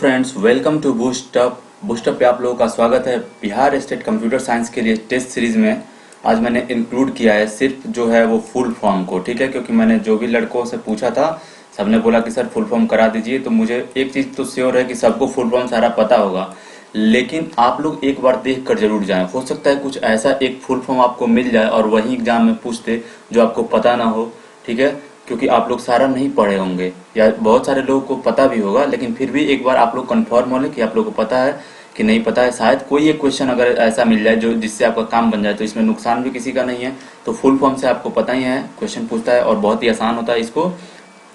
Friends, welcome to Boostup. Boostup पे आप लोगों का स्वागत है। बिहार स्टेट कंप्यूटर साइंस के लिए टेस्ट सीरीज में आज मैंने इंक्लूड किया है सिर्फ जो है वो फुल फॉर्म को, ठीक है। क्योंकि मैंने जो भी लड़कों से पूछा था सबने बोला कि सर फुल फॉर्म करा दीजिए। तो मुझे एक चीज़ तो श्योर है कि सबको फुल फॉर्म सारा पता होगा, लेकिन आप लोग एक बार देख कर जरूर जाएं। हो सकता है कुछ ऐसा एक फुल फॉर्म आपको मिल जाए और वही एग्जाम में पूछते जो आपको पता ना हो, ठीक है। क्योंकि आप लोग सारा नहीं पढ़े होंगे या बहुत सारे लोगों को पता भी होगा, लेकिन फिर भी एक बार आप लोग कंफर्म हो लें कि आप लोग को पता है कि नहीं पता है। शायद कोई एक क्वेश्चन अगर ऐसा मिल जाए जो जिससे आपका काम बन जाए, तो इसमें नुकसान भी किसी का नहीं है। तो फुल फॉर्म से आपको पता ही है क्वेश्चन पूछता है और बहुत ही आसान होता है इसको,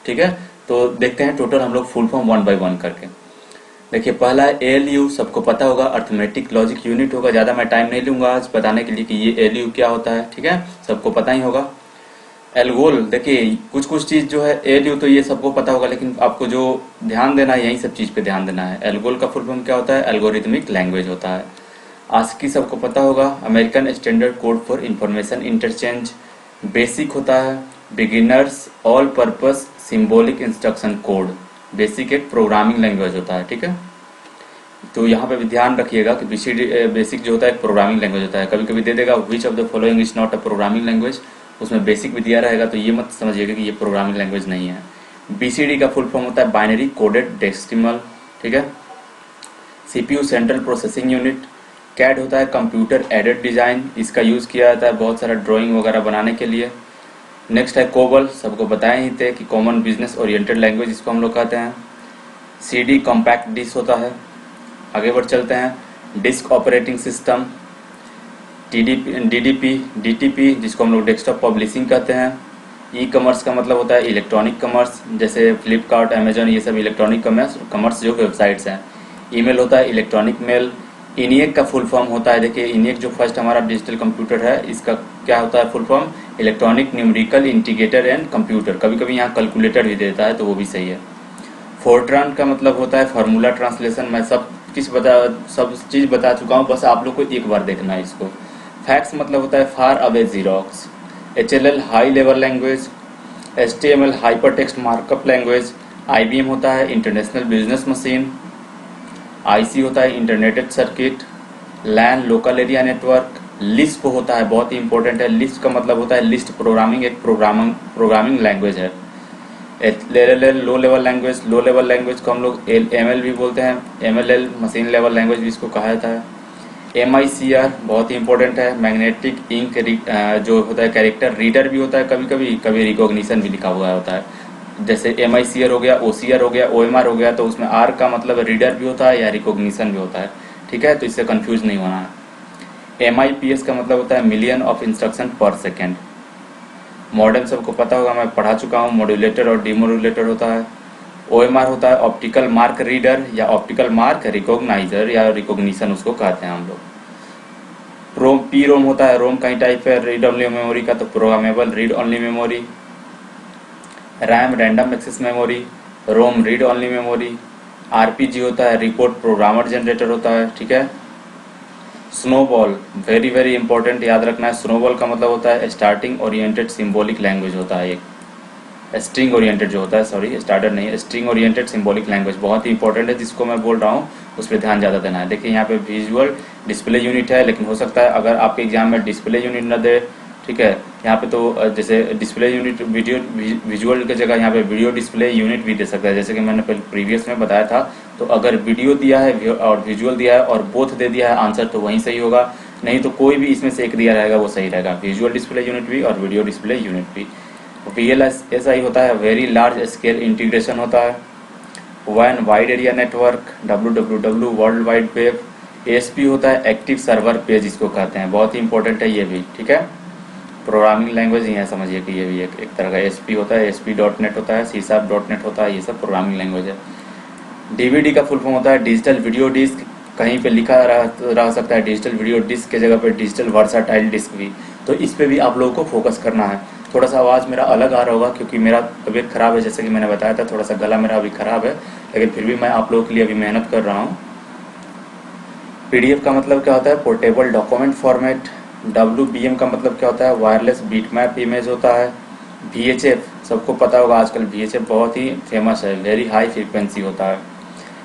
ठीक है। तो देखते हैं टोटल हम लोग full form one by one करके। देखिए, पहला है एएलयू, सबको पता होगा, अर्थमेटिक लॉजिक यूनिट होगा। ज़्यादा मैं टाइम नहीं लूंगा आज बताने के लिए कि ये एएलयू क्या होता है, ठीक है, सबको पता ही होगा। एल्गोल, देखिए कुछ कुछ चीज़ जो है एएलयू तो ये सबको पता होगा, लेकिन आपको जो ध्यान देना है यही सब चीज़ पे ध्यान देना है। एल्गोल का फुल फॉर्म क्या होता है? एल्गोरिथमिक लैंग्वेज होता है। आस्की सबको पता होगा, American standard code for information interchange. Basic होता है beginners all purpose symbolic instruction code. Basic एक प्रोग्रामिंग लैंग्वेज होता है, ठीक है। तो यहाँ पे भी ध्यान रखिएगा कि बेसिक जो होता है एक प्रोग्रामिंग लैंग्वेज होता है। कभी कभी दे देगा which of the following is not a programming language, उसमें बेसिक भी दिया रहेगा, तो ये मत समझिएगा कि ये प्रोग्रामिंग लैंग्वेज नहीं है। बीसीडी का फुल फॉर्म होता है बाइनरी कोडेड डेसिमल, ठीक है। CPU central processing unit. CAD होता है कंप्यूटर एडेड डिजाइन, इसका यूज किया जाता है बहुत सारा ड्राइंग वगैरह बनाने के लिए। नेक्स्ट है कोबल, सबको बताए ही थे कि कॉमन बिजनेस ओरिएंटेड लैंग्वेज इसको हम लोग कहते हैं। सीडी कॉम्पैक्ट डिस्क होता है। आगे बढ़ चलते हैं, डिस्क ऑपरेटिंग सिस्टम। डीटीपी जिसको हम लोग डेस्कटॉप पब्लिशिंग कहते हैं। ई कॉमर्स का मतलब होता है इलेक्ट्रॉनिक कॉमर्स, जैसे फ्लिपकार्ट, अमेजन, ये सब इलेक्ट्रॉनिक कॉमर्स जो वेबसाइट्स हैं। ईमेल होता है इलेक्ट्रॉनिक मेल। इनिएक का फुल फॉर्म होता है, देखिए इनिएक जो फर्स्ट हमारा डिजिटल कंप्यूटर है, इसका क्या होता है full form? Electronic numerical integrator and computer. कभी कभी यहाँ कैलकुलेटर भी देता है तो वो भी सही है। फोर्ट्रान का मतलब होता है फार्मूला ट्रांसलेशन। मैं सब चीज़ बता चुका हूँ, बस आप लोग को एक बार देखना है इसको। फैक्स मतलब होता है far away xerox. HLL high level language. HTML hyper text markup language. IBM होता है इंटरनेशनल बिजनेस मशीन। आईसी होता है इंटरनेटेड सर्किट। लैन लोकल एरिया नेटवर्क। लिस्प होता है, बहुत ही इंपॉर्टेंट है। लिस्प का मतलब होता है लिस्ट प्रोग्रामिंग, एक प्रोग्रामिंग लैंग्वेज है। LLL low level language. Low level language को हम लोग एमएल भी बोलते हैं। एमएलएल मशीन लेवल लैंग्वेज भी इसको कहा जाता है। एमआईसीआर बहुत ही इंपॉर्टेंट है, मैग्नेटिक इंक जो होता है कैरेक्टर रीडर भी होता है, कभी रिकॉग्निशन भी लिखा हुआ होता है। जैसे एमआईसीआर हो गया, ओसीआर हो गया, ओएमआर हो गया, तो उसमें आर का मतलब रीडर भी होता है या रिकॉग्निशन भी होता है, ठीक है। तो इससे कंफ्यूज नहीं होना है। एमआईपीएस का मतलब होता है मिलियन ऑफ इंस्ट्रक्शन पर सेकेंड। मॉडर्न सबको पता होगा, मैं पढ़ा चुका हूँ। मॉड्यूलेटर और डीमोड्यूलेटर होता है। ओएमआर होता है ऑप्टिकल मार्क रीडर या ऑप्टिकल मार्क रिकॉग्नाइजर या रिकॉग्निशन उसको कहते हैं हम लोग। पी रोम होता है, रोम का ही टाइप है रीड ओनली मेमोरी का, तो programmable read only memory. RAM random access memory. ROM read only memory. RPG होता है रिपोर्ट प्रोग्रामर जनरेटर होता है, ठीक है। स्नोबॉल वेरी वेरी इंपॉर्टेंट, याद रखना है। स्नोबॉल का मतलब होता है स्टार्टिंग ओरिएंटेड सिंबॉलिक लैंग्वेज होता है, एक स्ट्रिंग ओरिएंटेड जो होता है, सॉरी स्टार्टर नहीं है, स्ट्रिंग ओरिएंटेड सिंबॉलिक लैंग्वेज बहुत ही इंपॉर्टेंट है। जिसको मैं बोल रहा हूँ उस पर ध्यान ज़्यादा देना है। देखिए यहाँ पे विजुअल डिस्प्ले यूनिट है, लेकिन हो सकता है अगर आपके एग्जाम में डिस्प्ले यूनिट न दे, ठीक है। यहाँ पे तो जैसे डिस्प्ले यूनिट वीडियो विजुअल की जगह यहाँ पे वीडियो डिस्प्ले यूनिट भी दे सकता है, जैसे कि मैंने प्रीवियस में बताया था। तो अगर वीडियो दिया है और विजुअल दिया है और बोथ दे दिया है आंसर, तो वहीं सही होगा। नहीं तो कोई भी इसमें से एक दिया रहेगा वो सही रहेगा, विजुअल डिस्प्ले यूनिट भी और वीडियो डिस्प्ले यूनिट भी। VLSI होता है वेरी लार्ज स्केल इंटीग्रेशन होता है। वैन wide area network. WWW world wide web. ASP होता है एक्टिव सर्वर पेज इसको कहते हैं, बहुत ही इंपॉर्टेंट है ये भी, ठीक है। प्रोग्रामिंग लैंग्वेज ही है, समझिए कि ये भी एक तरह का ASP होता है। ASP.NET होता है, C#.NET होता है, ये सब प्रोग्रामिंग लैंग्वेज है। DVD का फुल फॉर्म होता है डिजिटल वीडियो डिस्क। कहीं पे लिखा रह सकता है डिजिटल वीडियो डिस्क के जगह पे डिजिटल वर्साटाइल डिस्क भी, तो इस पे भी आप लोगों को फोकस करना है। थोड़ा सा आवाज़ मेरा अलग आ रहा होगा क्योंकि मेरा तबीयत खराब है, जैसे कि मैंने बताया था, थोड़ा सा गला मेरा अभी खराब है, लेकिन फिर भी मैं आप लोगों के लिए अभी मेहनत कर रहा हूँ। PDF का मतलब क्या होता है? Portable document format. WBM का मतलब क्या होता है? वायरलेस बीटमैप इमेज होता है। VHF सबको पता होगा, आजकल VHF बहुत ही फेमस है, वेरी हाई फ्रीक्वेंसी होता है।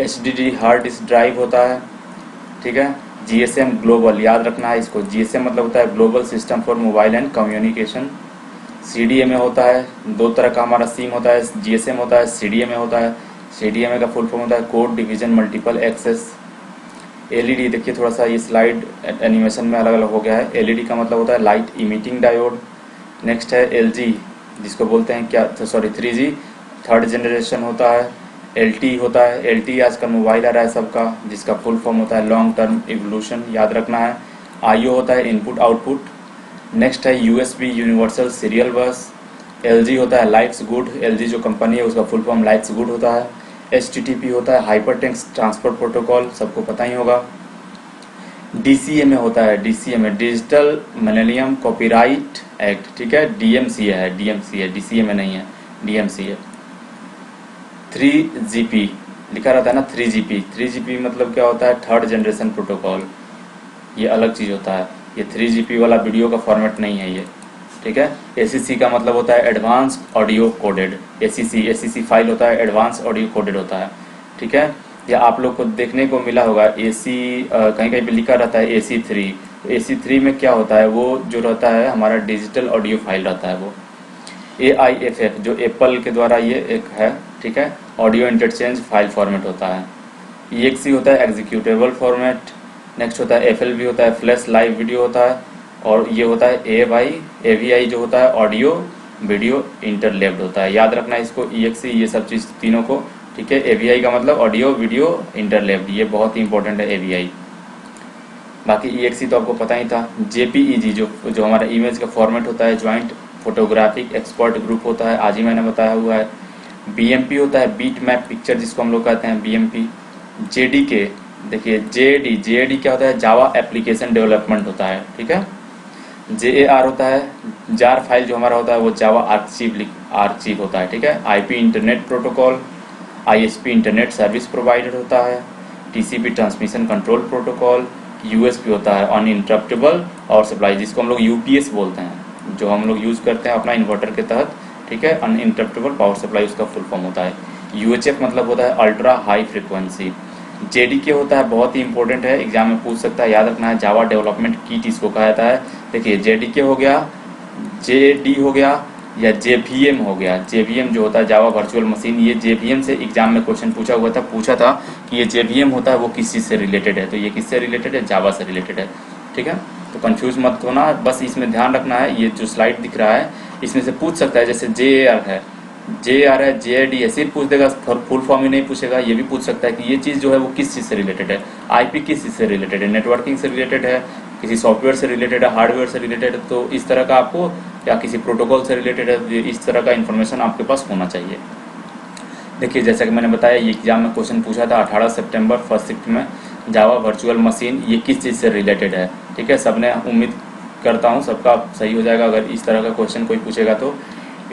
HDD हार्ड डिस्क ड्राइव होता है, ठीक है। GSM ग्लोबल, याद रखना है इसको, GSM मतलब होता है global system for mobile and communication. CDMA होता है, दो तरह का हमारा सिम होता है, GSM होता है, CDMA होता है। CDMA का फुल फॉर्म होता है code division multiple access. LED, देखिए थोड़ा सा ये स्लाइड एनिमेशन में अलग अलग हो गया है। LED का मतलब होता है लाइट इमिटिंग डायोड। नेक्स्ट है LG, जिसको बोलते हैं क्या, सॉरी 3G, थर्ड जनरेशन होता है। LTE होता है, LTE आजकल मोबाइल आ रहा है सबका, जिसका फुल फॉर्म होता है लॉन्ग टर्म इवोल्यूशन, याद रखना है। IO होता है इनपुट आउटपुट। नेक्स्ट है USB यूनिवर्सल सीरियल बस। LG होता है लाइट्स गुड, LG जो कंपनी है उसका फुल फॉर्म लाइट्स गुड होता है। HTTP होता है हाइपर टेक्स्ट ट्रांसफर प्रोटोकॉल, सबको पता ही होगा। DCMA होता है, DCMA digital millennium copyright act, ठीक है। DMCA है, DCMA नहीं है, DMCA। 3GP लिखा रहता है ना, 3GP मतलब क्या होता है, थर्ड जनरेशन प्रोटोकॉल, ये अलग चीज़ होता है। ये 3GP वाला वीडियो का फॉर्मेट नहीं है ये, ठीक है। ACC का मतलब होता है advance audio coded, ACC file होता है, एडवांस ऑडियो कोडेड होता है, ठीक है। या आप लोग को देखने को मिला होगा कहीं कहीं पे लिखा रहता है AC3। तो AC3 में क्या होता है, वो जो रहता है हमारा डिजिटल ऑडियो फाइल रहता है वो। AIFF जो एप्पल के द्वारा ये एक है, ठीक है, ऑडियो इंटरचेंज फाइल फॉर्मेट होता है। EXE होता है एग्जीक्यूटेबल फॉर्मेट। नेक्स्ट होता है FLV होता है फ्लैश लाइव वीडियो होता है। और ये होता है AVI जो होता है ऑडियो वीडियो इंटरलेव्ड होता है, याद रखना है इसको, EXE ये सब चीज़ तीनों को, ठीक है। AVI का मतलब ऑडियो वीडियो इंटरलेव्ड, ये बहुत ही इंपॉर्टेंट है AVI। बाकी EXE तो आपको पता ही था। JPEG जो हमारा इमेज का फॉर्मेट होता है, ज्वाइंट फोटोग्राफिक एक्सपर्ट ग्रुप होता है, आज ही मैंने बताया हुआ है। BMP होता है बीट मैप पिक्चर, जिसको हम लोग कहते हैं BMP। JDK, देखिए JAD क्या होता है, जावा एप्लीकेशन डेवलपमेंट होता है, ठीक है। JAR होता है जार फाइल जो हमारा होता है वो जावा आर्चीव होता है, ठीक है। IP internet protocol, ISP internet service provider होता है। TCP transmission control protocol. USB होता है अनइंटरप्टेबल और सप्लाई, जिसको हम लोग UPS बोलते हैं, जो हम लोग यूज़ करते हैं अपना इन्वर्टर के तहत, ठीक है। अनइंटरप्टेबल पावर सप्लाई उसका फुल फॉर्म होता है। UHF मतलब होता है अल्ट्रा हाई फ्रिक्वेंसी। JDK होता है, बहुत ही इंपॉर्टेंट है, एग्जाम में पूछ सकता है, याद रखना है, जावा डेवलपमेंट किट इसको कहा जाता है। देखिए JDK हो गया, JD हो गया, या JVM हो गया। JVM जो होता है जावा वर्चुअल मशीन, ये JVM से एग्जाम में क्वेश्चन पूछा था कि ये JVM होता है वो किस चीज़ से रिलेटेड है, तो ये किससे रिलेटेड है, जावा से रिलेटेड है, ठीक है। तो कंफ्यूज मत होना, बस इसमें ध्यान रखना है, ये जो स्लाइड दिख रहा है इसमें से पूछ सकता है, जैसे JAR है, JAD ऐसे ही पूछ देगा, फुल फॉर्म ही नहीं पूछेगा। ये भी पूछ सकता है कि ये चीज़ जो है वो किस चीज़ से रिलेटेड है, IP किस चीज़ से रिलेटेड है, नेटवर्किंग से रिलेटेड है, किसी सॉफ्टवेयर से रिलेटेड है, हार्डवेयर से रिलेटेड है, तो इस तरह का आपको, या किसी प्रोटोकॉल से रिलेटेड है, इस तरह का इन्फॉर्मेशन आपके पास होना चाहिए। देखिए जैसा कि मैंने बताया, ये एग्जाम में क्वेश्चन पूछा था 18 सितंबर फर्स्ट शिफ्ट में, जावा वर्चुअल मशीन ये किस चीज़ से रिलेटेड है, ठीक है। सबने, उम्मीद करता हूँ सबका सही हो जाएगा अगर इस तरह का क्वेश्चन कोई पूछेगा तो।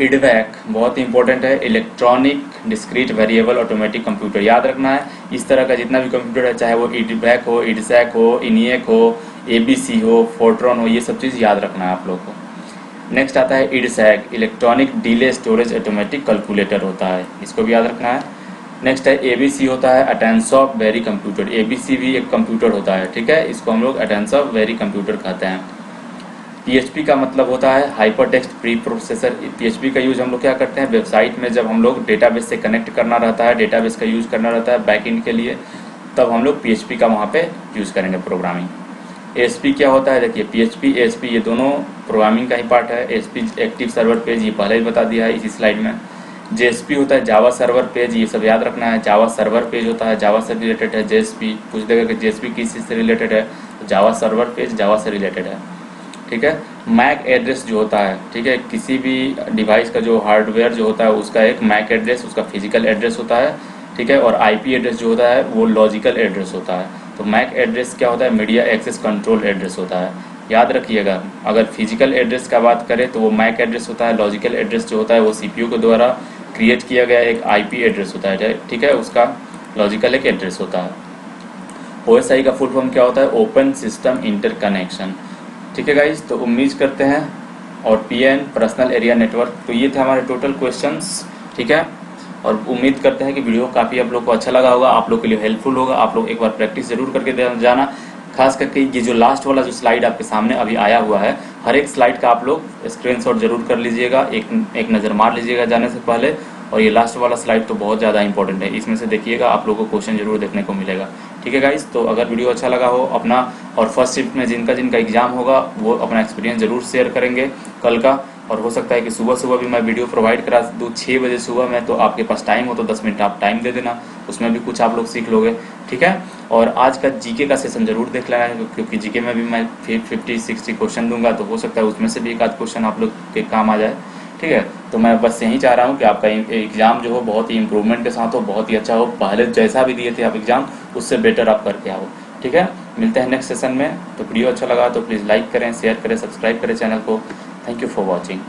IDVAC बहुत ही इंपॉर्टेंट है, electronic discrete variable automatic computer, याद रखना है। इस तरह का जितना भी कंप्यूटर है, चाहे वो IDVAC हो, IDSAC हो, ENIAC हो, ABC हो, फोर्ट्रॉन हो, ये सब चीज़ याद रखना है आप लोग को। नेक्स्ट आता है IDSAC, electronic delay storage automatic calculator होता है, इसको भी याद रखना है। नेक्स्ट है ABC होता है अटेंसॉफ वेरी कंप्यूटर, ABC भी एक कंप्यूटर होता है, ठीक है, इसको हम लोग अटेंसॉफ वेरी कंप्यूटर कहते हैं। PHP का मतलब होता है hyper text pre processor. PHP का यूज़ हम लोग क्या करते हैं, वेबसाइट में जब हम लोग डेटाबेस से कनेक्ट करना रहता है, डेटाबेस का यूज़ करना रहता है बैकएंड के लिए, तब हम लोग PHP का वहाँ पे यूज़ करेंगे प्रोग्रामिंग। ASP क्या होता है, देखिए PHP ASP ये दोनों प्रोग्रामिंग का ही पार्ट है। ASP एक्टिव सर्वर पेज, ये पहले ही बता दिया है इसी स्लाइड में। JSP होता है जावा सर्वर पेज, ये सब याद रखना है, जावा सर्वर पेज होता है, जावा से रिलेटेड है। JSP पूछ देगा कि JSP किस चीज़ से रिलेटेड है, तो जावा सर्वर पेज जावा से रिलेटेड है, ठीक है। मैक एड्रेस जो होता है, ठीक है, किसी भी डिवाइस का जो हार्डवेयर जो होता है उसका एक मैक एड्रेस, उसका फिजिकल एड्रेस होता है, ठीक है। और IP एड्रेस जो होता है वो लॉजिकल एड्रेस होता है। तो मैक एड्रेस क्या होता है, मीडिया एक्सेस कंट्रोल एड्रेस होता है, याद रखिएगा। अगर फिजिकल एड्रेस का बात करें तो वो मैक एड्रेस होता है, लॉजिकल एड्रेस जो होता है वो CPU के द्वारा क्रिएट किया गया एक IP एड्रेस होता है, ठीक है, उसका लॉजिकल एक एड्रेस होता है। OSI का फुल फॉर्म क्या होता है, ओपन सिस्टम इंटरकनेक्शन, ठीक है गाइज। तो उम्मीद करते हैं, और PN पर्सनल एरिया नेटवर्क, तो ये थे हमारे टोटल क्वेश्चंस, ठीक है। और उम्मीद करते हैं कि वीडियो काफ़ी आप लोग को अच्छा लगा होगा, आप लोग के लिए हेल्पफुल होगा। आप लोग एक बार प्रैक्टिस जरूर करके जाना। खास करके ये जो लास्ट वाला जो स्लाइड आपके सामने अभी आया हुआ है, हर एक स्लाइड का आप लोग स्क्रीनशॉट जरूर कर लीजिएगा, एक नज़र मार लीजिएगा जाने से पहले। और ये लास्ट वाला स्लाइड तो बहुत ज़्यादा इंपॉर्टेंट है, इसमें से देखिएगा आप लोगों को क्वेश्चन जरूर देखने को मिलेगा। ठीक है गाइस, तो अगर वीडियो अच्छा लगा हो अपना, और फर्स्ट शिफ्ट में जिनका जिनका एग्जाम होगा वो अपना एक्सपीरियंस जरूर शेयर करेंगे कल का। और हो सकता है कि सुबह सुबह भी मैं वीडियो प्रोवाइड करा दूँ 6 बजे सुबह में, तो आपके पास टाइम हो तो 10 मिनट आप टाइम दे देना, उसमें भी कुछ आप लोग सीख लोगे। ठीक है, और आज का जीके का सेशन जरूर देख लेना है, क्योंकि जीके में भी मैं 50-60 क्वेश्चन दूंगा, तो हो सकता है उसमें से भी एक आध क्वेश्चन आप लोग के काम आ जाए। ठीक है, तो मैं बस यही चाह रहा हूँ कि आपका एग्जाम जो हो बहुत ही इंप्रूवमेंट के साथ हो, बहुत ही अच्छा हो, पहले जैसा भी दिए थे आप एग्जाम उससे बेटर आप करके आओ। ठीक है, मिलते हैं नेक्स्ट सेशन में। तो वीडियो अच्छा लगा तो प्लीज़ लाइक करें, शेयर करें, सब्सक्राइब करें चैनल को। Thank you for watching.